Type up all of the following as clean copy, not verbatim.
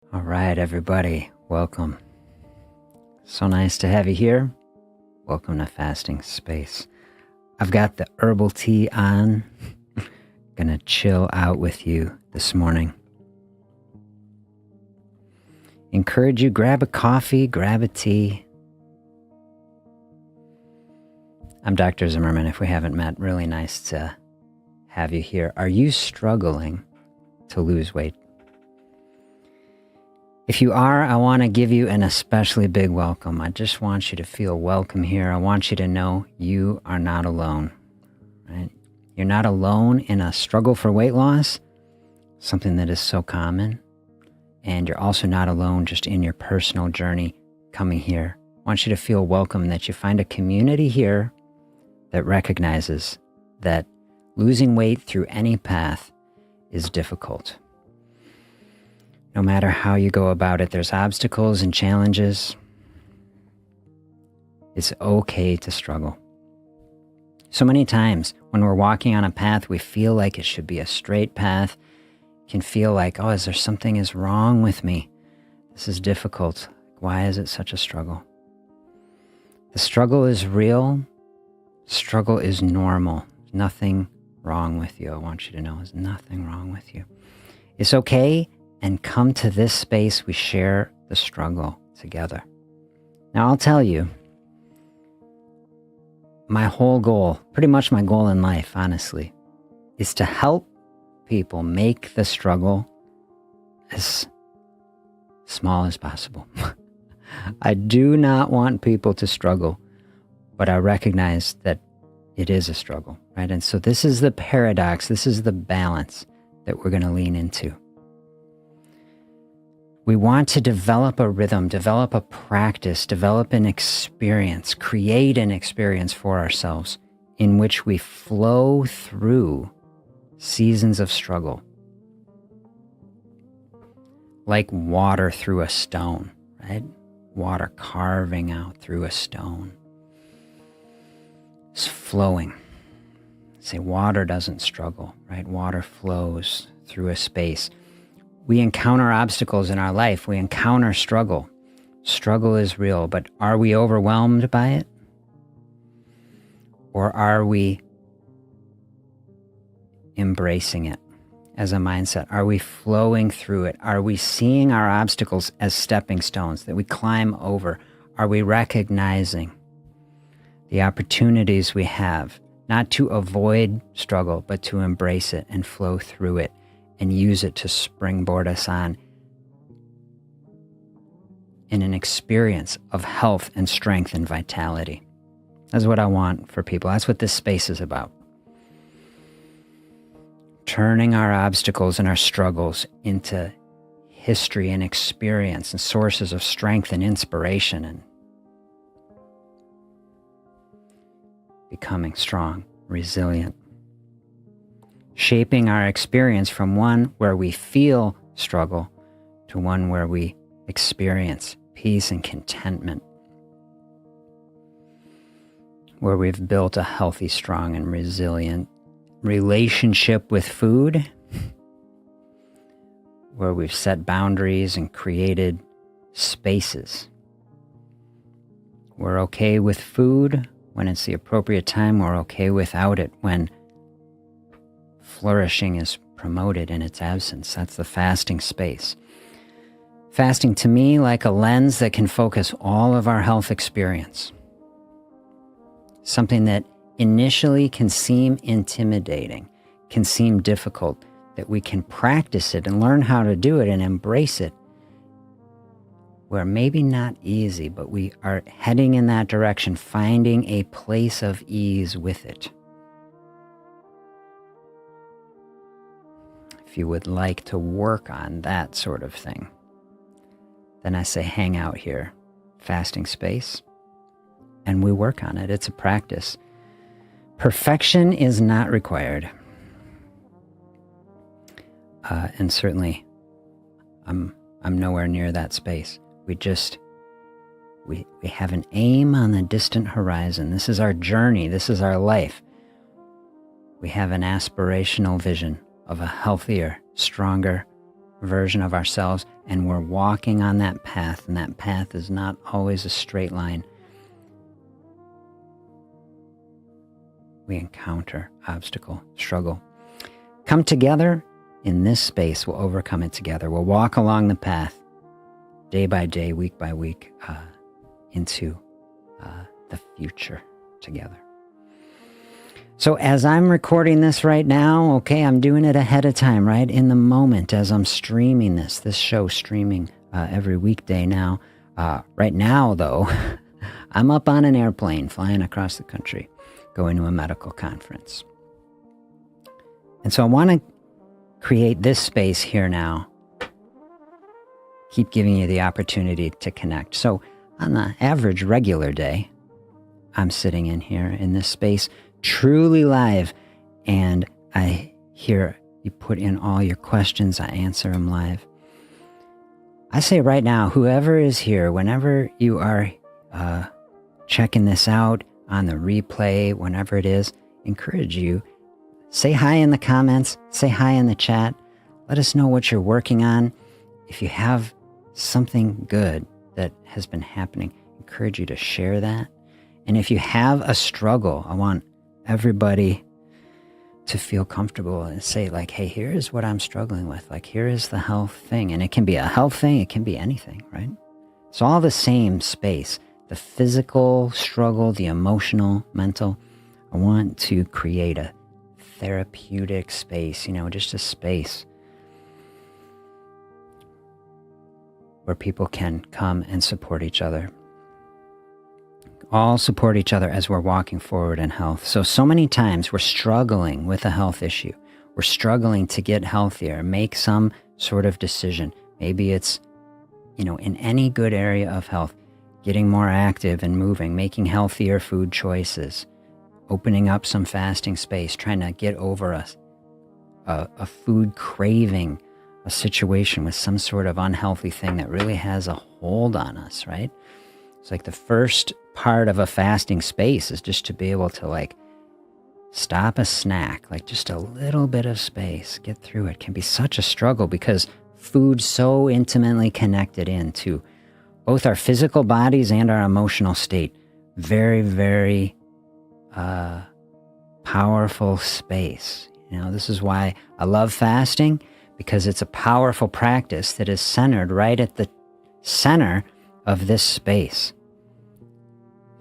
All right, everybody, welcome. So nice to have you here. Welcome to Fasting Space. I've got the herbal tea on. Gonna chill out with you this morning. Encourage you, grab a coffee, grab a tea. I'm Dr. Zimmermann, if we haven't met. Really nice to have you here. Are you struggling to lose weight? If you are, I want to give you an especially big welcome. I just want you to feel welcome here. I want you to know you are not alone, right? You're not alone in a struggle for weight loss, something that is so common. And you're also not alone just in your personal journey coming here. I want you to feel welcome, that you find a community here that recognizes that losing weight through any path is difficult. No matter how you go about it, there's obstacles and challenges. It's okay to struggle. So many times when we're walking on a path, we feel like it should be a straight path. It can feel like, oh, is there something is wrong with me? This is difficult. Why is it such a struggle? The struggle is real. Struggle is normal. There's nothing wrong with you. I want you to know there's nothing wrong with you. It's okay. And come to this space, we share the struggle together. Now, I'll tell you, my whole goal, pretty much my goal in life, honestly, is to help people make the struggle as small as possible. I do not want people to struggle, but I recognize that it is a struggle, right? And so this is the paradox, this is the balance that we're going to lean into. We want to develop a rhythm, develop a practice, develop an experience, create an experience for ourselves in which we flow through seasons of struggle, like water through a stone, right? Water carving out through a stone. It's flowing. Say water doesn't struggle, right? Water flows through a space. We encounter obstacles in our life. We encounter struggle. Struggle is real, but are we overwhelmed by it? Or are we embracing it as a mindset? Are we flowing through it? Are we seeing our obstacles as stepping stones that we climb over? Are we recognizing the opportunities we have, not to avoid struggle, but to embrace it and flow through it and use it to springboard us on in an experience of health and strength and vitality? That's what I want for people. That's what this space is about. Turning our obstacles and our struggles into history and experience and sources of strength and inspiration, and becoming strong, resilient. Shaping our experience from one where we feel struggle to one where we experience peace and contentment, where we've built a healthy, strong, and resilient relationship with food, where we've set boundaries and created spaces. We're okay with food when it's the appropriate time. We're okay without it when flourishing is promoted in its absence. That's the fasting space. Fasting to me, like a lens that can focus all of our health experience. Something that initially can seem intimidating, can seem difficult, that we can practice it and learn how to do it and embrace it. Where maybe not easy, but we are heading in that direction, finding a place of ease with it. If you would like to work on that sort of thing, then I say hang out here, fasting space, and we work on it. It's a practice. Perfection is not required. And certainly, I'm nowhere near that space. We have an aim on the distant horizon. This is our journey. This is our life. We have an aspirational vision of a healthier, stronger version of ourselves, and we're walking on that path, and that path is not always a straight line, we encounter obstacle, struggle. Come together in this space, we'll overcome it together. We'll walk along the path day by day, week by week, into the future together. So as I'm recording this right now, okay, I'm doing it ahead of time, right? In the moment as I'm streaming this show streaming every weekday now. Right now, though, I'm up on an airplane flying across the country, going to a medical conference. And so I want to create this space here now. Keep giving you the opportunity to connect. So on the average regular day, I'm sitting in here in this space, truly live, and I hear you put in all your questions. I answer them live. I say right now, whoever is here, whenever you are checking this out on the replay, whenever it is, encourage you. Say hi in the comments. Say hi in the chat. Let us know what you're working on. If you have something good that has been happening, encourage you to share that. And if you have a struggle, I want everybody to feel comfortable and say, like, hey, here is what I'm struggling with. Like, here is the health thing. And it can be a health thing. It can be anything, right? It's all the same space. The physical struggle, the emotional, mental. I want to create a therapeutic space, just a space where people can come and support each other. All support each other as we're walking forward in health. So many times we're struggling with a health issue. We're struggling to get healthier, make some sort of decision. Maybe it's, in any good area of health, getting more active and moving, making healthier food choices, opening up some fasting space, trying to get over a food craving, a situation with some sort of unhealthy thing that really has a hold on us, right? It's like the first part of a fasting space is just to be able to stop a snack, just a little bit of space, get through it. Can be such a struggle because food's so intimately connected into both our physical bodies and our emotional state. Very, very powerful space. This is why I love fasting, because it's a powerful practice that is centered right at the center of this space.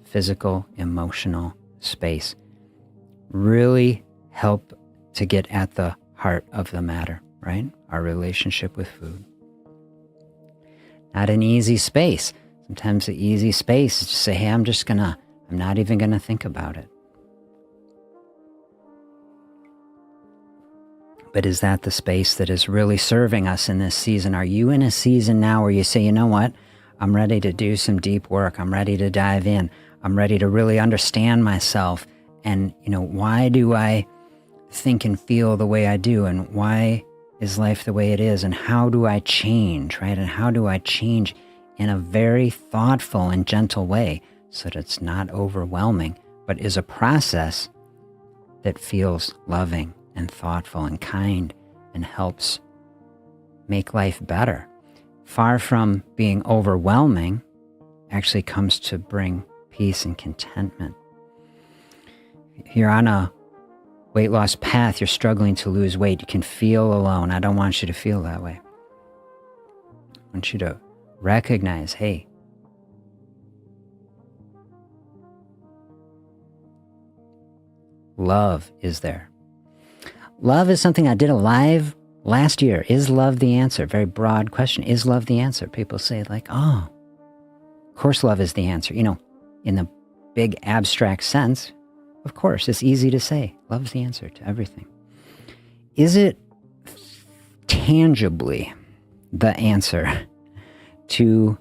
Physical, emotional space. Really help to get at the heart of the matter, right? Our relationship with food. Not an easy space. Sometimes the easy space is to say, hey, I'm not even gonna think about it. But is that the space that is really serving us in this season? Are you in a season now where you say, you know what? I'm ready to do some deep work. I'm ready to dive in. I'm ready to really understand myself. And, why do I think and feel the way I do? And why is life the way it is? And how do I change, right? And how do I change in a very thoughtful and gentle way so that it's not overwhelming, but is a process that feels loving and thoughtful and kind and helps make life better. Far from being overwhelming, actually comes to bring peace and contentment. You're on a weight loss path, you're struggling to lose weight, you can feel alone. I don't want you to feel that way. I want you to recognize, hey, love is there. Love is something I did a live last year. Is love the answer? Very broad question. Is love the answer? People say oh, of course love is the answer. In the big abstract sense, of course, it's easy to say. Love's the answer to everything. Is it tangibly the answer to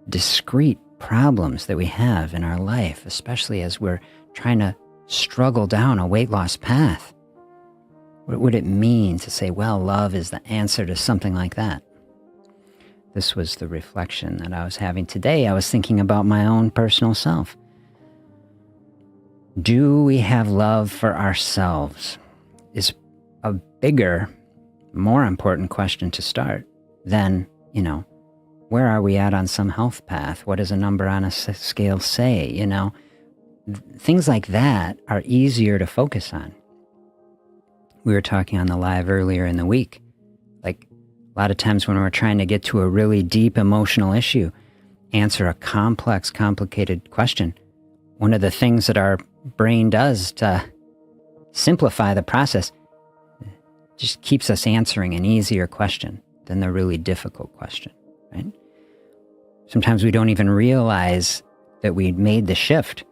discrete problems that we have in our life, especially as we're trying to struggle down a weight loss path? What would it mean to say, well, love is the answer to something like that? This was the reflection that I was having today. I was thinking about my own personal self. Do we have love for ourselves? Is a bigger, more important question to start than you know, where are we at on some health path? What does a number on a scale say? You know, things like that are easier to focus on. We were talking on the live earlier in the week. Like a lot of times when we're trying to get to a really deep emotional issue, answer a complex, complicated question, one of the things that our brain does to simplify the process just keeps us answering an easier question than the really difficult question, right? Sometimes we don't even realize that we made the shift.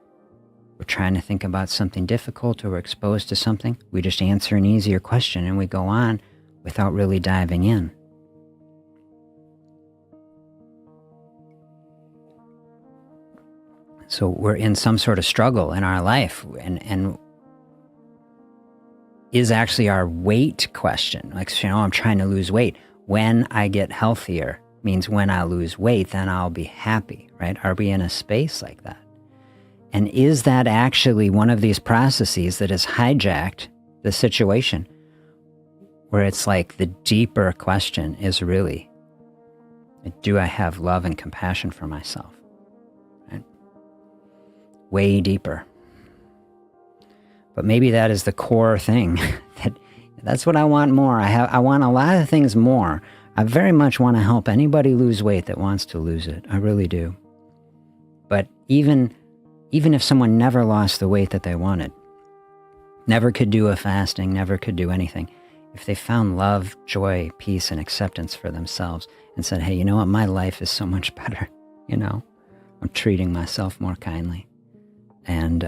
We're trying to think about something difficult or we're exposed to something. We just answer an easier question and we go on without really diving in. So we're in some sort of struggle in our life, and is actually our weight question. Like, you know, I'm trying to lose weight. When I get healthier means when I lose weight, then I'll be happy, right? Are we in a space like that? And is that actually one of these processes that has hijacked the situation, where it's like the deeper question is really, do I have love and compassion for myself? Right? Way deeper. But maybe that is the core thing. That's what I want more. I want a lot of things more. I very much want to help anybody lose weight that wants to lose it. I really do. But even if someone never lost the weight that they wanted, never could do a fasting, never could do anything, if they found love, joy, peace, and acceptance for themselves and said, hey, you know what? My life is so much better. You know, I'm treating myself more kindly. And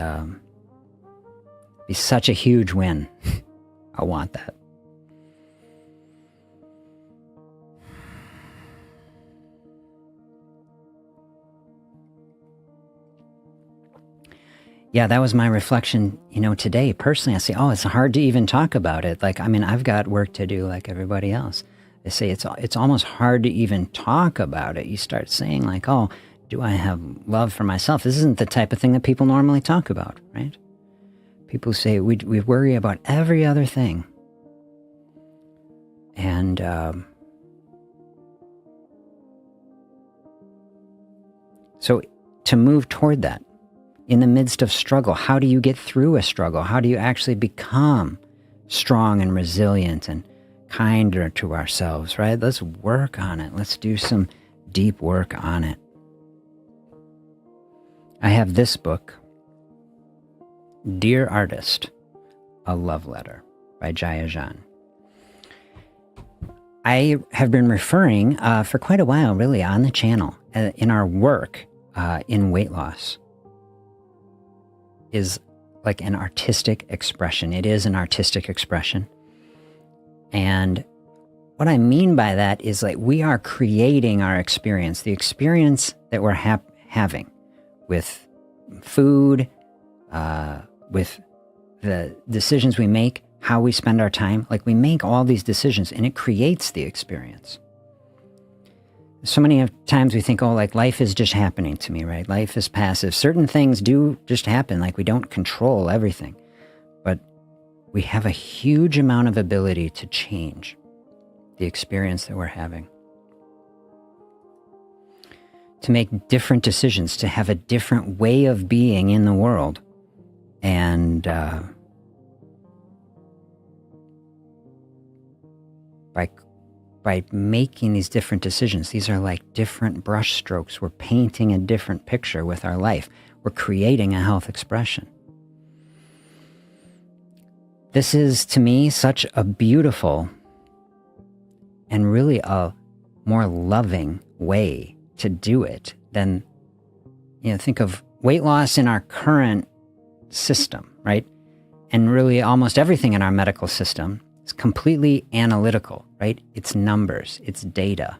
be such a huge win. I want that. Yeah, that was my reflection, you know, today. Personally, I say, oh, it's hard to even talk about it. Like, I mean, I've got work to do like everybody else. I say it's almost hard to even talk about it. You start saying like, oh, do I have love for myself? This isn't the type of thing that people normally talk about, right? People say we worry about every other thing. And so to move toward that, in the midst of struggle, how do you get through a struggle? How do you actually become strong and resilient and kinder to ourselves, right? Let's work on it. Let's do some deep work on it. I have this book, Dear Artist, A Love Letter by Jaya Jan. I have been referring for quite a while, really, on the channel, in our work in weight loss, is like an artistic expression. It is an artistic expression. And what I mean by that is like we are creating our experience, the experience that we're having with food, with the decisions we make, how we spend our time. Like we make all these decisions and it creates the experience. So many times we think, oh, like life is just happening to me, right? Life is passive. Certain things do just happen. Like we don't control everything, but we have a huge amount of ability to change the experience that we're having, to make different decisions, to have a different way of being in the world. And by making these different decisions, these are like different brush strokes. We're painting a different picture with our life. We're creating a health expression. This is, to me, such a beautiful and really a more loving way to do it than, you know, think of weight loss in our current system, right? And really almost everything in our medical system is completely analytical, right? It's numbers, it's data.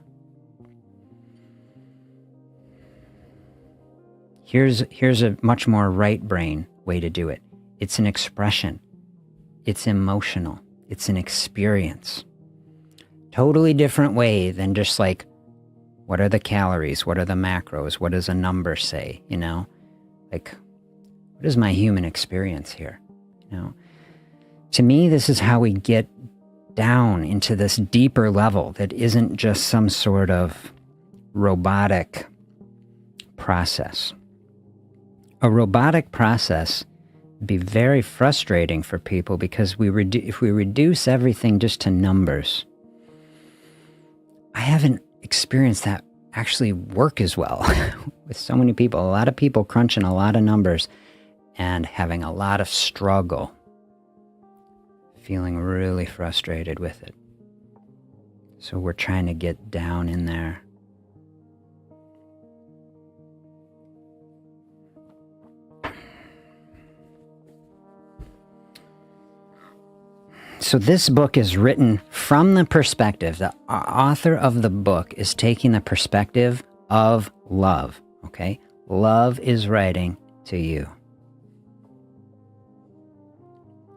Here's a much more right brain way to do it. It's an expression. It's emotional. It's an experience. Totally different way than just like, what are the calories? What are the macros? What does a number say? You know, like, what is my human experience here? You know, to me, this is how we get down into this deeper level that isn't just some sort of robotic process. A robotic process would be very frustrating for people because if we reduce everything just to numbers, I haven't experienced that actually work as well with so many people. A lot of people crunching a lot of numbers and having a lot of struggle, feeling really frustrated with it. So we're trying to get down in there. So this book is written from the perspective, the author of the book is taking the perspective of love, okay? Love is writing to you.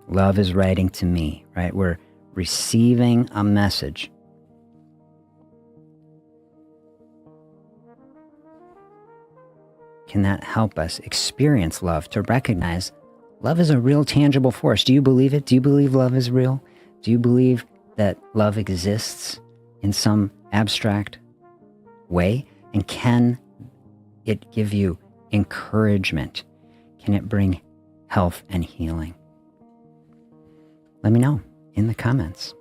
Love is writing to me, right? We're receiving a message. Can that help us experience love, to recognize love is a real tangible force? Do you believe it? Do you believe love is real? Do you believe that love exists in some abstract way? And can it give you encouragement? Can it bring health and healing? Let me know in the comments.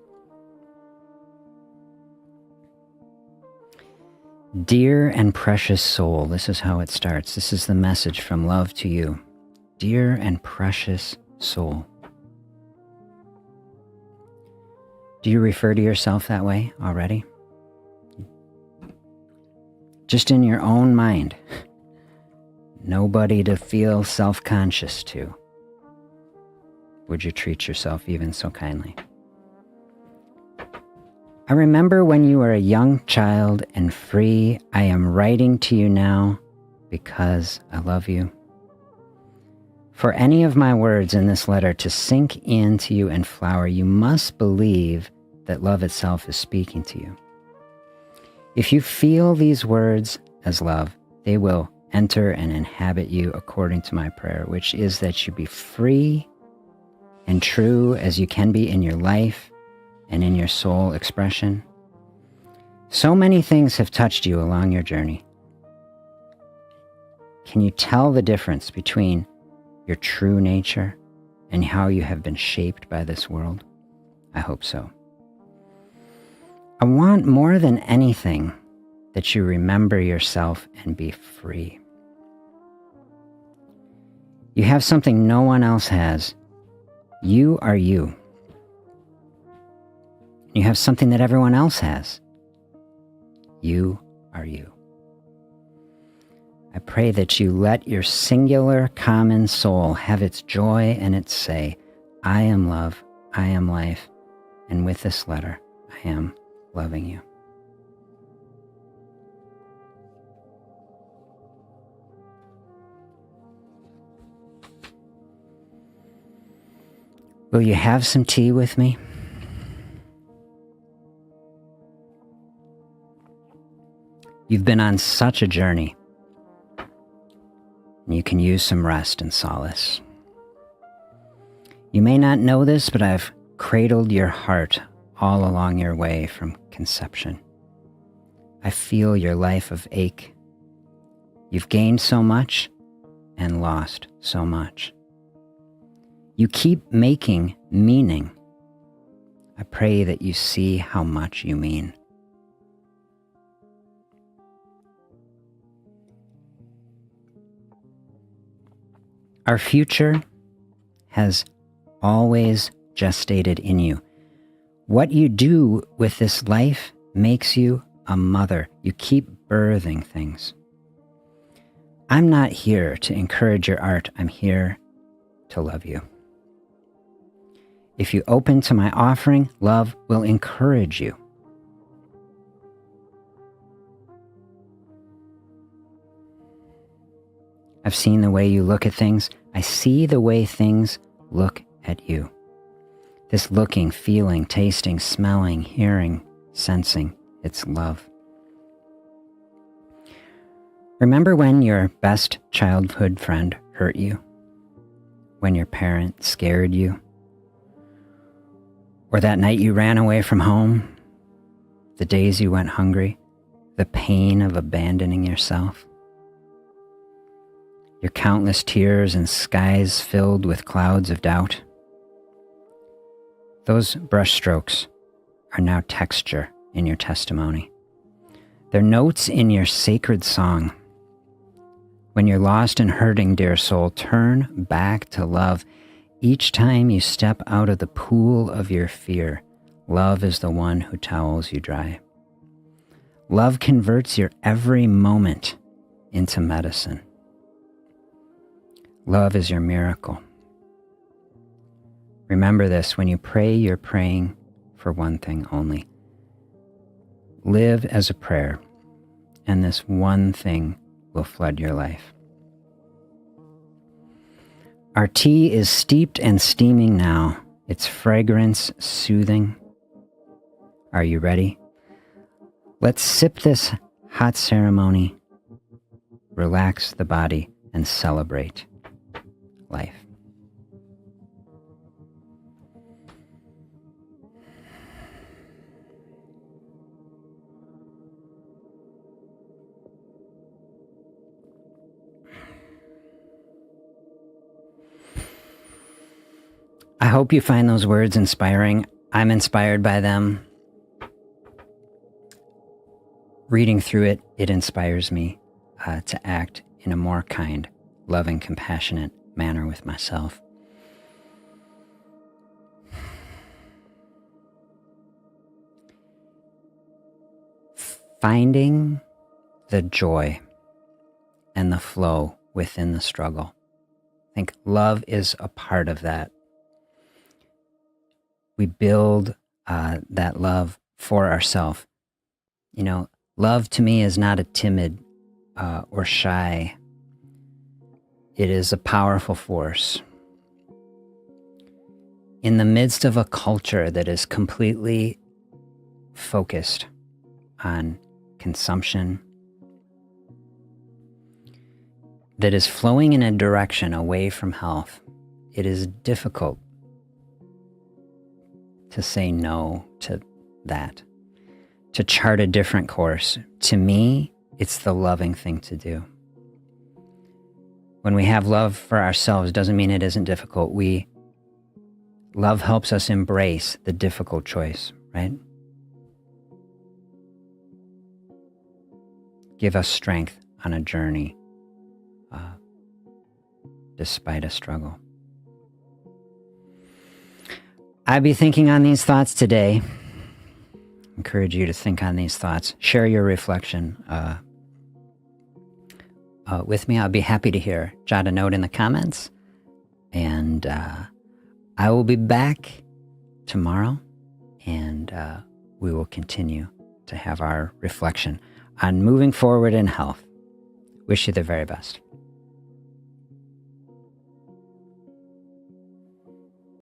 Dear and precious soul, this is how it starts. This is the message from love to you. Dear and precious soul. Do you refer to yourself that way already? Just in your own mind. Nobody to feel self-conscious to. Would you treat yourself even so kindly? I remember when you were a young child and free. I am writing to you now because I love you. For any of my words in this letter to sink into you and flower, you must believe that love itself is speaking to you. If you feel these words as love, they will enter and inhabit you according to my prayer, which is that you be free and true as you can be in your life and in your soul expression. So many things have touched you along your journey. Can you tell the difference between your true nature and how you have been shaped by this world? I hope so. I want more than anything that you remember yourself and be free. You have something no one else has. You are you. You have something that everyone else has. You are you. I pray that you let your singular common soul have its joy and its say, I am love, I am life, and with this letter, I am loving you. Will you have some tea with me? You've been on such a journey, and you can use some rest and solace. You may not know this, but I've cradled your heart all along your way from conception. I feel your life of ache. You've gained so much and lost so much. You keep making meaning. I pray that you see how much you mean. Our future has always gestated in you. What you do with this life makes you a mother. You keep birthing things. I'm not here to encourage your art. I'm here to love you. If you open to my offering, love will encourage you. I've seen the way you look at things. I see the way things look at you. This looking, feeling, tasting, smelling, hearing, sensing, it's love. Remember when your best childhood friend hurt you? When your parent scared you? Or that night you ran away from home, the days you went hungry, the pain of abandoning yourself, your countless tears and skies filled with clouds of doubt. Those brushstrokes are now texture in your testimony. They're notes in your sacred song. When you're lost and hurting, dear soul, turn back to love. Each time you step out of the pool of your fear, love is the one who towels you dry. Love converts your every moment into medicine. Love is your miracle. Remember this, when you pray, you're praying for one thing only. Live as a prayer, and this one thing will flood your life. Our tea is steeped and steaming now, its fragrance soothing. Are you ready? Let's sip this hot ceremony, relax the body, and celebrate life. I hope you find those words inspiring. I'm inspired by them. Reading through it, it inspires me to act in a more kind, loving, compassionate manner with myself. Finding the joy and the flow within the struggle. I think love is a part of that. We build that love for ourselves. You know, love to me is not a timid or shy. It is a powerful force. In the midst of a culture that is completely focused on consumption, that is flowing in a direction away from health, it is difficult to say no to that, to chart a different course. To me, it's the loving thing to do. When we have love for ourselves, doesn't mean it isn't difficult. Love helps us embrace the difficult choice, right? Give us strength on a journey, despite a struggle. I'd be thinking on these thoughts today. Encourage you to think on these thoughts. Share your reflection with me. I'll be happy to hear. Jot a note in the comments. And I will be back tomorrow, and we will continue to have our reflection on moving forward in health. Wish you the very best.